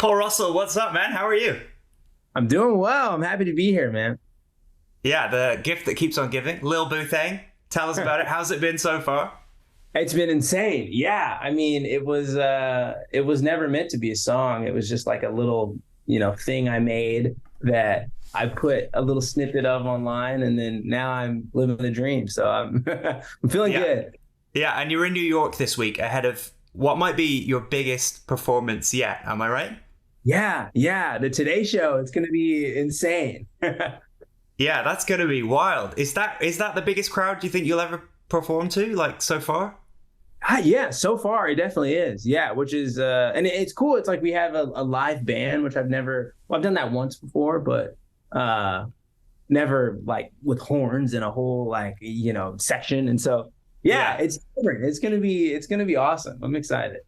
Paul Russell, what's up, man? How are you? I'm doing well. I'm happy to be here, man. Yeah, the gift that keeps on giving. Lil Boo Thang. Tell us about it. How's it been so far? It's been insane. Yeah. I mean, it was never meant to be a song. It was just like a little, thing I made that I put a little snippet of online, and then now I'm living the dream. So I'm I'm feeling Yeah. good. Yeah, and you're in New York this week ahead of what might be your biggest performance yet. Am I right? Yeah, yeah. The Today Show, it's gonna be insane. Yeah, that's going to be wild. Is that the biggest crowd you think you'll ever perform to, like, so far? Yeah, so far it definitely is. Yeah, which is and it's cool. It's like we have a live band, which I've done that once before, but never like with horns and a whole like, section. And so yeah, Yeah. it's different. It's gonna be awesome. I'm excited.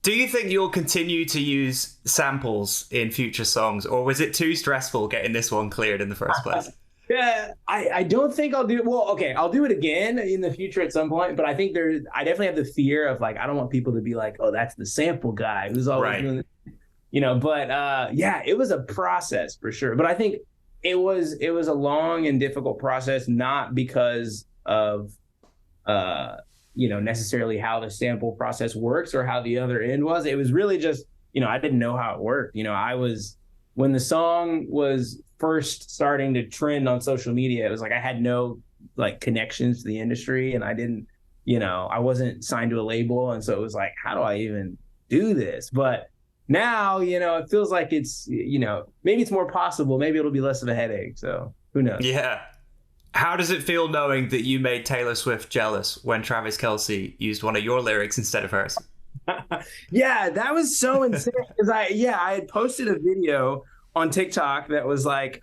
Do you think you'll continue to use samples in future songs, or was it too stressful getting this one cleared in the first place? Yeah, I don't think I'll do it. Well, okay, I'll do it again in the future at some point, but I definitely have the fear of like, I don't want people to be like, oh, that's the sample guy who's always Right. doing this, but yeah, it was a process for sure. But I think it was a long and difficult process, not because of necessarily how the sample process works or how the other end was. It was really just, I didn't know how it worked. When the song was first starting to trend on social media, it was like I had no like connections to the industry, and I wasn't signed to a label. And so it was like, how do I even do this? But now, it feels like it's, maybe it's more possible. Maybe it'll be less of a headache. So who knows? Yeah. How does it feel knowing that you made Taylor Swift jealous when Travis Kelce used one of your lyrics instead of hers? Yeah, that was so insane because I had posted a video on TikTok that was like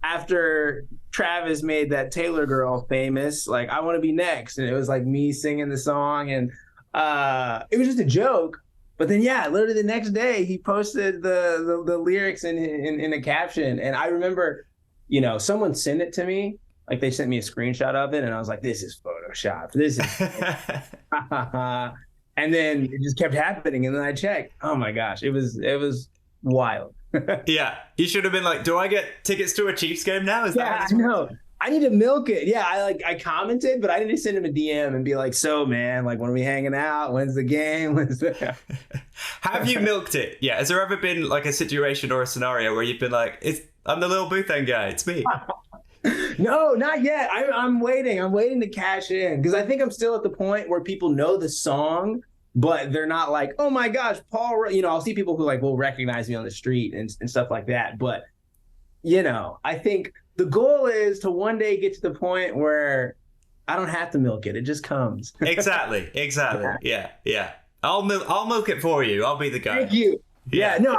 after Travis made that Taylor girl famous, like I want to be next, and it was like me singing the song, and it was just a joke. But then yeah, literally the next day he posted the lyrics in a caption, and I remember, someone sent it to me. Like they sent me a screenshot of it, and I was like, "This is Photoshop. This is." And then it just kept happening, and then I checked. Oh my gosh, it was wild. Yeah, you should have been like, "Do I get tickets to a Chiefs game now?" Is Yeah, that I know. I need to milk it. Yeah, I commented, but I need to send him a DM and be like, "So man, like when are we hanging out? When's the game? When's the?" Have you milked it? Yeah. Has there ever been like a situation or a scenario where you've been like, I'm the Lil Boo Thang guy. It's me." No, not yet. I'm waiting. I'm waiting to cash in because I think I'm still at the point where people know the song, but they're not like, oh my gosh, Paul. I'll see people who like will recognize me on the street and stuff like that. But I think the goal is to one day get to the point where I don't have to milk it. It just comes. Exactly. Yeah. I'll milk it for you. I'll be the guy. Thank you. Yeah. Yeah, no,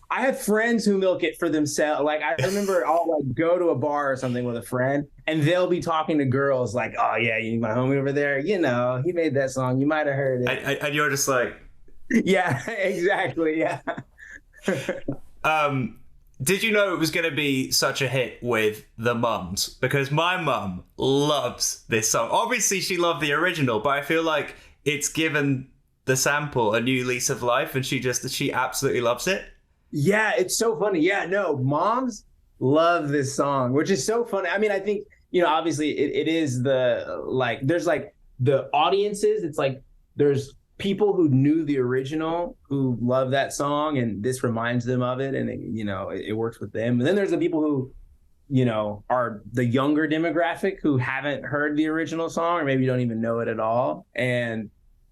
I have friends who milk it for themselves. Like I remember I'll like go to a bar or something with a friend, and they'll be talking to girls like, "Oh yeah, you my homie over there, he made that song. You might have heard it." And you're just like, Yeah, exactly. Yeah. did you know it was going to be such a hit with the mums? Because my mum loves this song. Obviously, she loved the original, but I feel like it's given the sample a new lease of life, and she absolutely loves it. Yeah, it's so funny. Yeah, no, moms love this song, which is so funny. I mean, I think, obviously it is there's like the audiences. It's like there's people who knew the original who love that song, and this reminds them of it, and it works with them. And then there's the people who, are the younger demographic who haven't heard the original song or maybe don't even know it at all. And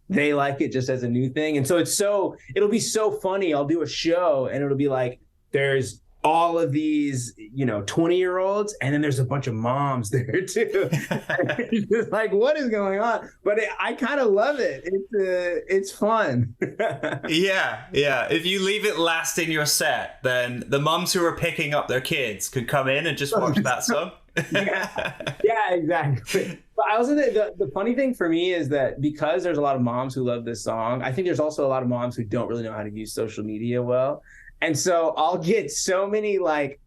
they like it just as a new thing. And so it'll be so funny. I'll do a show and it'll be like, there's all of these, 20-year-olds, and then there's a bunch of moms there too. It's just like, what is going on? But I kind of love it. It's fun. Yeah. If you leave it last in your set, then the mums who are picking up their kids could come in and just watch that song. Yeah, exactly. But I also think the funny thing for me is that because there's a lot of moms who love this song, I think there's also a lot of moms who don't really know how to use social media well. And so I'll get so many like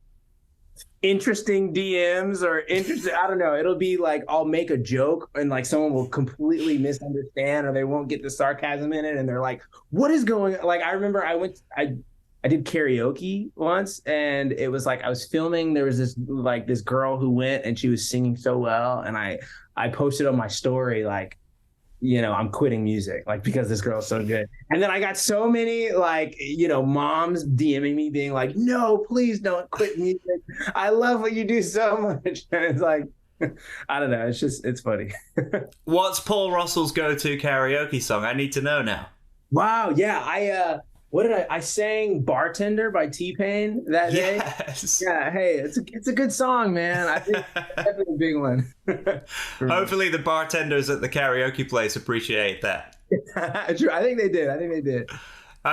interesting DMs or interesting, I don't know, it'll be like I'll make a joke and like someone will completely misunderstand or they won't get the sarcasm in it, and they're like, what is going on? Like I remember I I did karaoke once, and it was like I was filming. There was this girl who went, and she was singing so well, and I posted on my story like, I'm quitting music, like, because this girl's so good. And then I got so many like, moms DMing me being like, no, please don't quit music. I love what you do so much. And it's like, I don't know. It's funny. What's Paul Russell's go-to karaoke song? I need to know now. Wow. Yeah. I sang Bartender by T-Pain that day. Yes. Yeah. Hey, it's a good song, man. I think it's definitely a big one. Hopefully the bartenders at the karaoke place appreciate that. True. I think they did.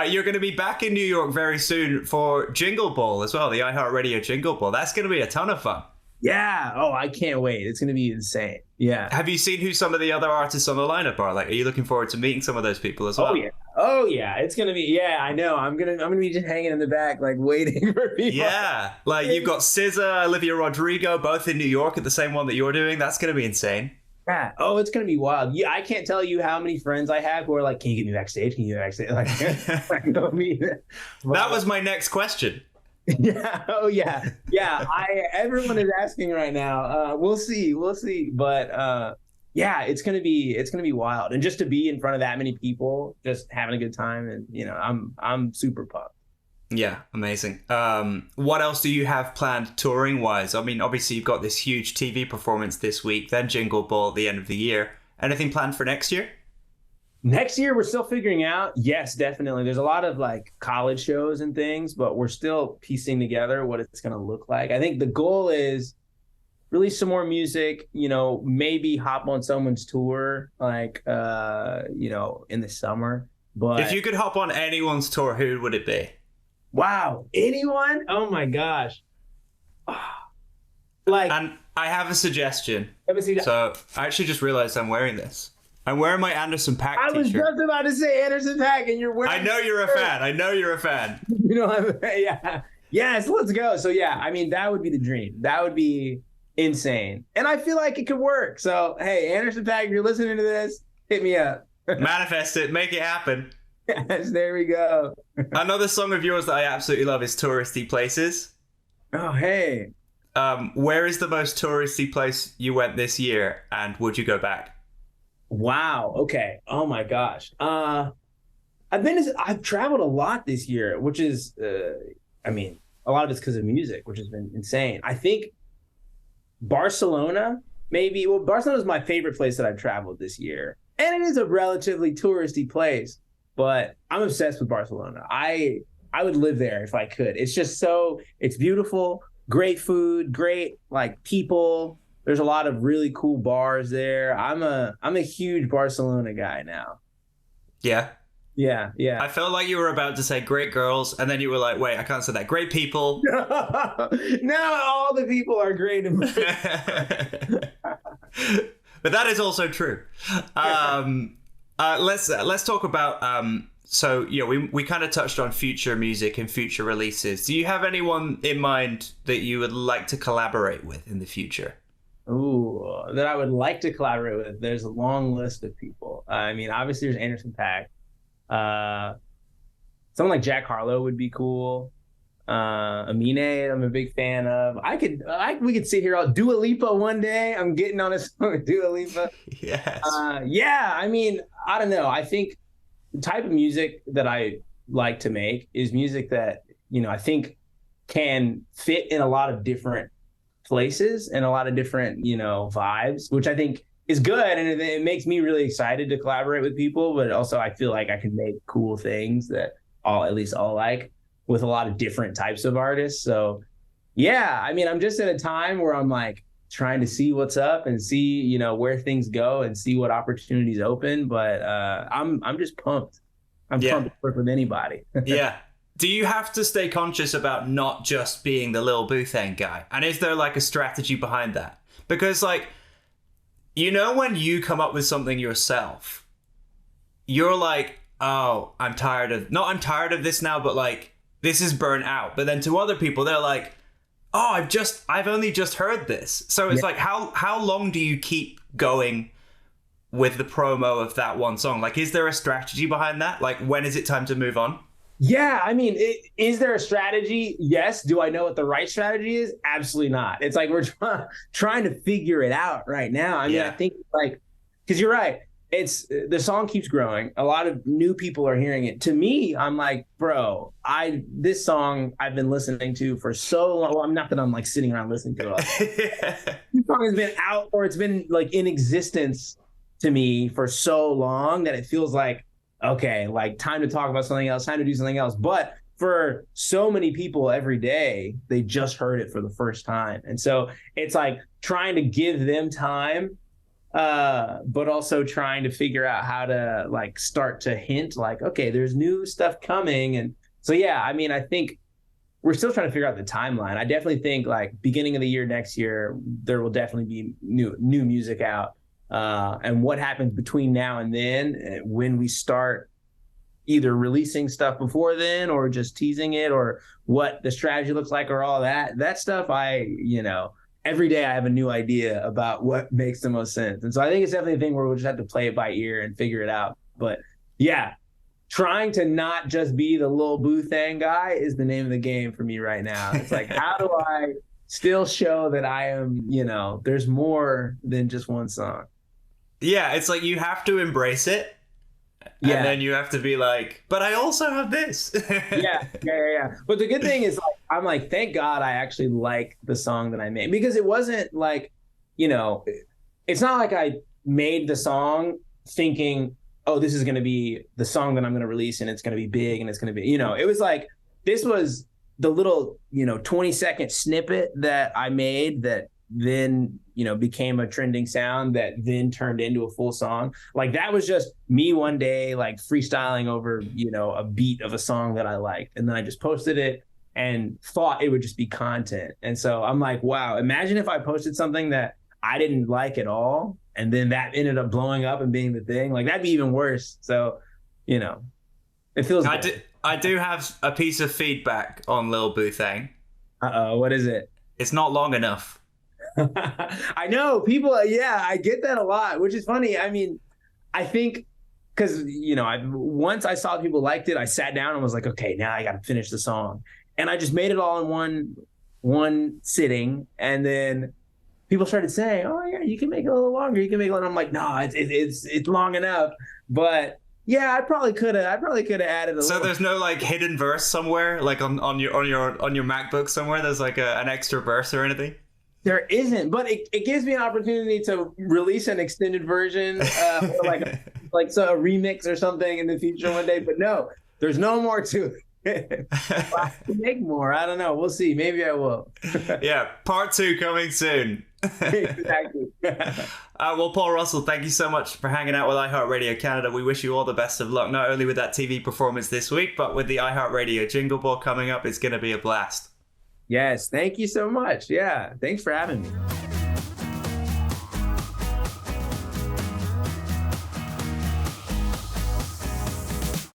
You're going to be back in New York very soon for Jingle Ball as well, the iHeartRadio Jingle Ball. That's going to be a ton of fun. Yeah. Oh, I can't wait. It's going to be insane. Yeah. Have you seen who some of the other artists on the lineup are? Like, are you looking forward to meeting some of those people as well? Oh yeah. It's going to be, yeah, I know. I'm going to be just hanging in the back, like waiting for people. Yeah. Like you've got SZA, Olivia Rodrigo, both in New York at the same one that you're doing. That's going to be insane. Yeah. Oh, it's going to be wild. Yeah. I can't tell you how many friends I have who are like, can you get me backstage? Like, I mean, that was my next question. Yeah. Oh yeah. Yeah. Everyone is asking right now. We'll see. But yeah, it's gonna be wild. And just to be in front of that many people, just having a good time, and I'm super pumped. Yeah, amazing. What else do you have planned touring wise? I mean, obviously you've got this huge TV performance this week, then Jingle Ball at the end of the year. Anything planned for next year? Next year, we're still figuring out. Yes, definitely. There's a lot of like college shows and things, but we're still piecing together what it's going to look like. I think the goal is release some more music, maybe hop on someone's tour, like, in the summer. But if you could hop on anyone's tour, who would it be? Wow. Anyone? Oh my gosh. Like, and I have a suggestion. Let me see that. So I actually just realized I'm wearing this. I'm wearing my Anderson .Paak t-shirt. I was just about to say Anderson .Paak, and you're wearing. I know you're a fan. Yeah. Yes, let's go. So yeah, I mean, that would be the dream. That would be insane, and I feel like it could work. So hey, Anderson .Paak, if you're listening to this, hit me up. Manifest it, make it happen. Yes, there we go. Another song of yours that I absolutely love is Touristy Places. Oh hey. Where is the most touristy place you went this year, and would you go back? Wow. Okay. Oh my gosh. I've traveled a lot this year, which is, I mean, a lot of it's because of music, which has been insane. I think Barcelona, maybe. Well, Barcelona is my favorite place that I've traveled this year, and it is a relatively touristy place. But I'm obsessed with Barcelona. I would live there if I could. It's just it's beautiful, great food, great like people. There's a lot of really cool bars there. I'm a huge Barcelona guy now. Yeah. Yeah. I felt like you were about to say great girls, and then you were like, wait, I can't say that. Great people. Now all the people are great. But that is also true. Let's talk about so we kind of touched on future music and future releases. Do you have anyone in mind that you would like to collaborate with in the future? Ooh, that I would like to collaborate with. There's a long list of people. I mean, obviously there's Anderson .Paak. Someone like Jack Harlow would be cool. Amine, I'm a big fan of. We could sit here all Dua Lipa one day. I'm getting on a song with Dua Lipa. Yes. Yeah, I mean, I don't know. I think the type of music that I like to make is music that, I think can fit in a lot of different places and a lot of different, vibes, which I think is good. And it makes me really excited to collaborate with people. But also I feel like I can make cool things that at least I'll like with a lot of different types of artists. So yeah, I mean, I'm just at a time where I'm like trying to see what's up and see, where things go and see what opportunities open. But I'm just pumped. I'm pumped to work with anybody. Yeah. Do you have to stay conscious about not just being the Lil Boo Thang guy? And is there like a strategy behind that? Because like, when you come up with something yourself, you're like, oh, I'm tired of this now, but like, this is burnt out. But then to other people, they're like, oh, I've only just heard this. So it's like, how long do you keep going with the promo of that one song? Like, is there a strategy behind that? Like, when is it time to move on? Yeah, I mean, is there a strategy? Yes. Do I know what the right strategy is? Absolutely not. It's like we're trying to figure it out right now. I mean, I think like, because you're right. It's the song keeps growing. A lot of new people are hearing it. To me, I'm like, bro, this song I've been listening to for so long. Well, I'm not that I'm like sitting around listening to it. This song has been out, or it's been like in existence to me for so long that it feels like, okay, like time to talk about something else, time to do something else. But for so many people every day, they just heard it for the first time. And so it's like trying to give them time, but also trying to figure out how to like start to hint like, okay, there's new stuff coming. And so, yeah, I mean, I think we're still trying to figure out the timeline. I definitely think like beginning of the year next year, there will definitely be new music out. And what happens between now and then, when we start either releasing stuff before then or just teasing it, or what the strategy looks like, or all that stuff, every day I have a new idea about what makes the most sense. And so I think it's definitely a thing where we'll just have to play it by ear and figure it out. But yeah, trying to not just be the Lil Boo Thang guy is the name of the game for me right now. It's like, how do I still show that I am, there's more than just one song? Yeah, it's like you have to embrace it. Yeah. And then you have to be like, but I also have this. Yeah. But the good thing is, like, I'm like, thank God I actually like the song that I made, because it wasn't like, it's not like I made the song thinking, oh, this is going to be the song that I'm going to release and it's going to be big and it's going to be, it was like, this was the little, 20-second snippet that I made that then became a trending sound that then turned into a full song. Like that was just me one day like freestyling over a beat of a song that I liked, and then I just posted it and thought it would just be content. And so I'm like, wow, imagine if I posted something that I didn't like at all and then that ended up blowing up and being the thing. Like that'd be even worse. So it feels I do have a piece of feedback on Lil Boo Thang. What is it? It's not long enough. I know people. Yeah, I get that a lot, which is funny. I mean, I think because, once I saw people liked it, I sat down and was like, okay, now I got to finish the song. And I just made it all in one sitting. And then people started saying, oh, yeah, you can make it a little longer. You can make it. And I'm like, no, it's long enough. But yeah, I probably could have added a So little. there's no like hidden verse somewhere, like on your MacBook somewhere. There's like an extra verse or anything. There isn't, but it gives me an opportunity to release an extended version, or like a remix or something in the future one day. But no, there's no more to it. I can make more. I don't know. We'll see. Maybe I will. Yeah, part 2 coming soon. Exactly. Well, Paul Russell, thank you so much for hanging out with iHeartRadio Canada. We wish you all the best of luck, not only with that TV performance this week, but with the iHeartRadio Jingle Ball coming up. It's going to be a blast. Yes, thank you so much. Yeah, thanks for having me.